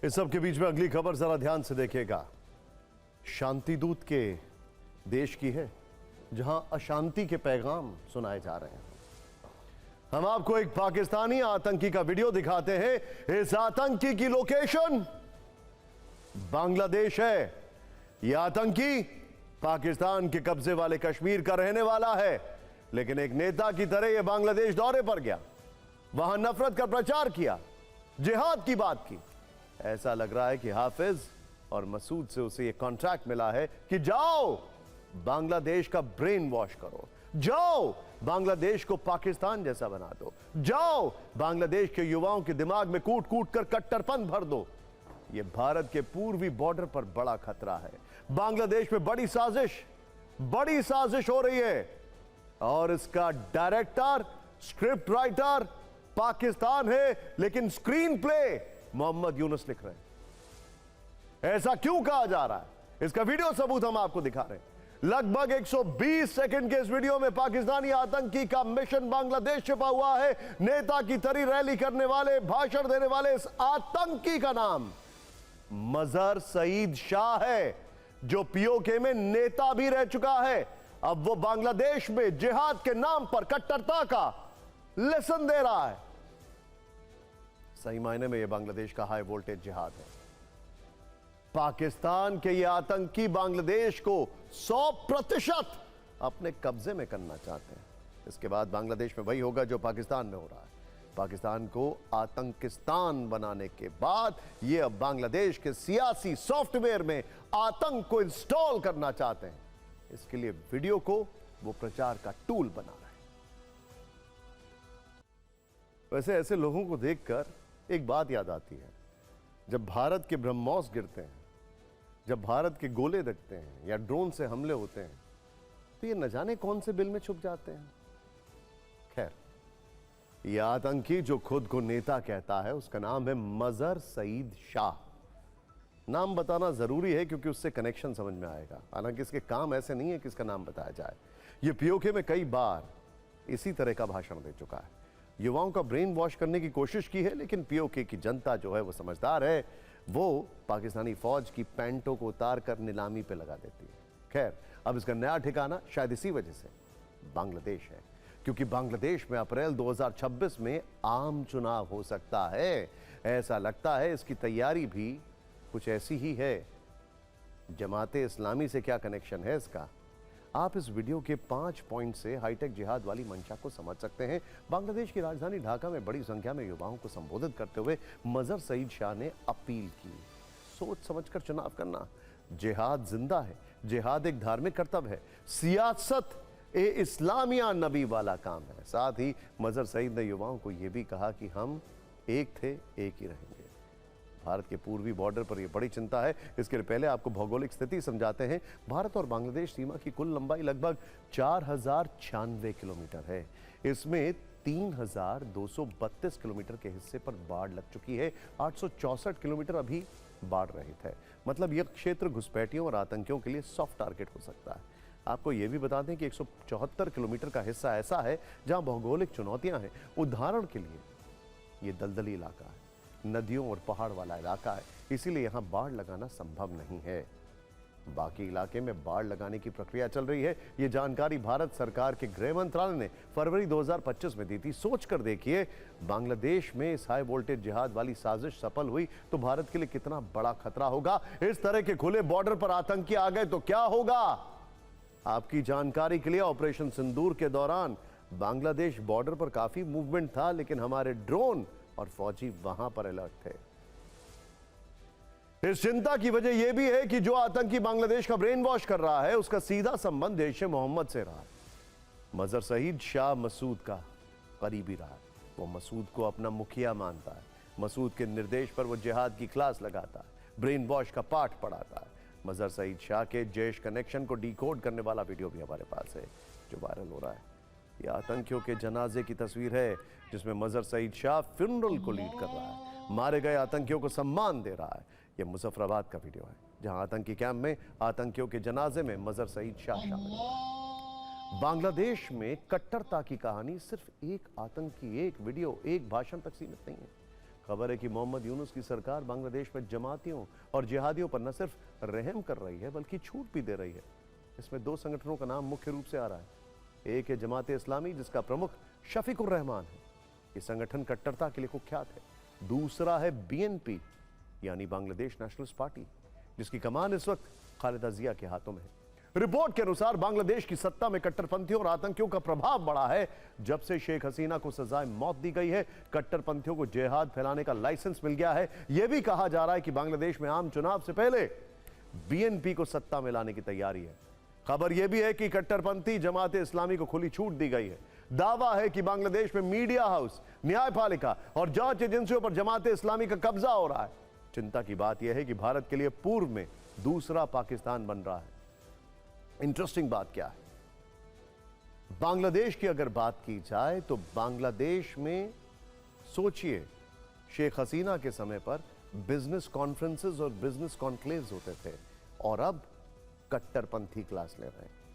इस सब के बीच में अगली खबर जरा ध्यान से देखिएगा। शांति दूत के देश की है, जहां अशांति के पैगाम सुनाए जा रहे हैं। हम आपको एक पाकिस्तानी आतंकी का वीडियो दिखाते हैं। इस आतंकी की लोकेशन बांग्लादेश है। यह आतंकी पाकिस्तान के कब्जे वाले कश्मीर का रहने वाला है, लेकिन एक नेता की तरह यह बांग्लादेश दौरे पर गया, वहां नफरत का प्रचार किया, जिहाद की बात की। ऐसा लग रहा है कि हाफिज और मसूद से उसे यह कॉन्ट्रैक्ट मिला है कि जाओ बांग्लादेश का ब्रेन वॉश करो, जाओ बांग्लादेश को पाकिस्तान जैसा बना दो, जाओ बांग्लादेश के युवाओं के दिमाग में कूट कूट कर कट्टरपन भर दो। यह भारत के पूर्वी बॉर्डर पर बड़ा खतरा है। बांग्लादेश में बड़ी साजिश हो रही है और इसका डायरेक्टर, स्क्रिप्ट राइटर पाकिस्तान है, लेकिन स्क्रीन प्ले मोहम्मद यूनुस लिख रहे हैं। ऐसा क्यों कहा जा रहा है, इसका वीडियो सबूत हम आपको दिखा रहे हैं। लगभग 120 सेकंड के इस वीडियो में पाकिस्तानी आतंकी का मिशन बांग्लादेश छिपा हुआ है। नेता की तरह रैली करने वाले, भाषण देने वाले इस आतंकी का नाम मजहर सईद शाह है, जो पीओके में नेता भी रह चुका है। अब वो बांग्लादेश में जिहाद के नाम पर कट्टरता का लेसन दे रहा है। सही मायने में यह बांग्लादेश का हाई वोल्टेज जिहाद है। पाकिस्तान के ये आतंकी बांग्लादेश को 100% अपने कब्जे में करना चाहते हैं। इसके बाद बांग्लादेश में वही होगा जो पाकिस्तान में हो रहा है। पाकिस्तान को आतंकिस्तान बनाने के बाद ये अब बांग्लादेश के सियासी सॉफ्टवेयर में आतंक को इंस्टॉल करना चाहते हैं। इसके लिए वीडियो को वो प्रचार का टूल बना रहे हैं। वैसे ऐसे लोगों को देखकर एक बात याद आती है, जब भारत के ब्रह्मोस गिरते हैं, जब भारत के गोले दगते हैं या ड्रोन से हमले होते हैं, तो ये न जाने कौन से बिल में छुप जाते हैं। खैर, यह आतंकी जो खुद को नेता कहता है, उसका नाम है मजहर सईद शाह। नाम बताना जरूरी है क्योंकि उससे कनेक्शन समझ में आएगा। हालांकि इसके काम ऐसे नहीं है कि इसका नाम बताया जाए। यह पीओके में कई बार इसी तरह का भाषण दे चुका है, युवाओं का ब्रेन वॉश करने की कोशिश की है, लेकिन पीओके की जनता जो है वो समझदार है। वो पाकिस्तानी फौज की पैंटों को उतार कर नीलामी पे लगा देती है। खैर, अब इसका नया ठिकाना शायद इसी वजह से बांग्लादेश है, क्योंकि बांग्लादेश में अप्रैल 2026 में आम चुनाव हो सकता है। ऐसा लगता है इसकी तैयारी भी कुछ ऐसी ही है। जमाते इस्लामी से क्या कनेक्शन है इसका, आप इस वीडियो के 5 पॉइंट से हाईटेक जिहाद वाली मंशा को समझ सकते हैं। बांग्लादेश की राजधानी ढाका में बड़ी संख्या में युवाओं को संबोधित करते हुए मजहर सईद शाह ने अपील की, सोच समझकर चुनाव करना। जिहाद जिंदा है, जिहाद एक धार्मिक कर्तव्य है, सियासत ए इस्लामिया नबी वाला काम है। साथ ही मजहर सईद ने युवाओं को यह भी कहा कि हम एक थे, एक ही रहेंगे। भारत के पूर्वी बॉर्डर पर यह बड़ी चिंता है। इसके लिए आपको भौगोलिक स्थिति समझाते हैं। भारत और बांग्लादेश सीमा की कुल लंबाई लगभग 4096 किलोमीटर है। इसमें 3232 किलोमीटर के हिस्से पर बाढ़ लग चुकी है। 864 किलोमीटर अभी बाढ़ रहित है। मतलब यह क्षेत्र घुसपैठियों और आतंकियों के लिए सॉफ्ट टारगेट हो सकता है। आपको यह भी बता दें कि 174 किलोमीटर का हिस्सा ऐसा है जहां भौगोलिक चुनौतियां हैं। उदाहरण के लिए यह दलदली इलाका है, नदियों और पहाड़ वाला इलाका है, इसीलिए यहां बाढ़ लगाना संभव नहीं है। बाकी इलाके में बाढ़ लगाने की प्रक्रिया चल रही है। यह जानकारी भारत सरकार के गृह मंत्रालय ने फरवरी 2025 में दी थी। सोचकर देखिए, बांग्लादेश में इस हाई वोल्टेज जिहाद वाली साजिश सफल हुई तो भारत के लिए कितना बड़ा खतरा होगा। इस तरह के खुले बॉर्डर पर आतंकी आ गए तो क्या होगा। आपकी जानकारी के लिए, ऑपरेशन सिंदूर के दौरान बांग्लादेश बॉर्डर पर काफी मूवमेंट था, लेकिन हमारे ड्रोन और फौजी वहां पर अलर्ट थे। इस चिंता की वजह यह भी है कि जो आतंकी बांग्लादेश का ब्रेन वॉश कर रहा है, उसका सीधा संबंध जैश-ए मोहम्मद से रहा है। मजहर सईद शाह मसूद का करीबी रहा है। वो मसूद को अपना मुखिया मानता है। मसूद के निर्देश पर वो जिहाद की क्लास लगाता है, ब्रेन वॉश का पाठ पढ़ाता है। मजहर सईद शाह के जैश कनेक्शन को डिकोड करने वाला वीडियो भी हमारे पास है, जो वायरल हो रहा है। यह आतंकियों के जनाजे की तस्वीर है, जिसमें मजहर सईद शाह फ्यूनरल को लीड कर रहा है, मारे गए आतंकियों को सम्मान दे रहा है। यह मुजफ्फराबाद का वीडियो है, जहां आतंकी कैंप में आतंकियों के जनाजे में मजहर सईद शाह शामिल है। बांग्लादेश में कट्टरता की कहानी सिर्फ एक आतंकी, एक वीडियो, एक भाषण तक सीमित नहीं है। खबर है कि मोहम्मद यूनुस की सरकार बांग्लादेश में जमातियों और जिहादियों पर न सिर्फ रहम कर रही है बल्कि छूट भी दे रही है। इसमें दो संगठनों का नाम मुख्य रूप से आ रहा है। एक है जमात इस्लामी, जिसका प्रमुख शफीकुर रहमान है। ये संगठन कट्टरता के लिए कुख्यात है। दूसरा है बीएनपी यानी बांग्लादेश नेशनलिस्ट पार्टी, जिसकी कमान इस वक्त खालिदा जिया के हाथों में है। रिपोर्ट के अनुसार बांग्लादेश की सत्ता में कट्टरपंथियों और आतंकियों का प्रभाव बढ़ा है जब से शेख हसीना को सजाए मौत दी गई है। कट्टरपंथियों को जिहाद फैलाने का लाइसेंस मिल गया है। यह भी कहा जा रहा है कि बांग्लादेश में आम चुनाव से पहले बीएनपी को सत्ता में लाने की तैयारी है। खबर यह भी है कि कट्टरपंथी जमात इस्लामी को खुली छूट दी गई है। दावा है कि बांग्लादेश में मीडिया हाउस, न्यायपालिका और जांच एजेंसियों पर जमात इस्लामी का कब्जा हो रहा है। चिंता की बात यह है कि भारत के लिए पूर्व में दूसरा पाकिस्तान बन रहा है। इंटरेस्टिंग बात क्या है, बांग्लादेश की अगर बात की जाए तो बांग्लादेश में सोचिए, शेख हसीना के समय पर बिजनेस कॉन्फ्रेंसेस और बिजनेस कॉन्क्लेव्स होते थे और अब कट्टरपंथी क्लास ले रहे हैं।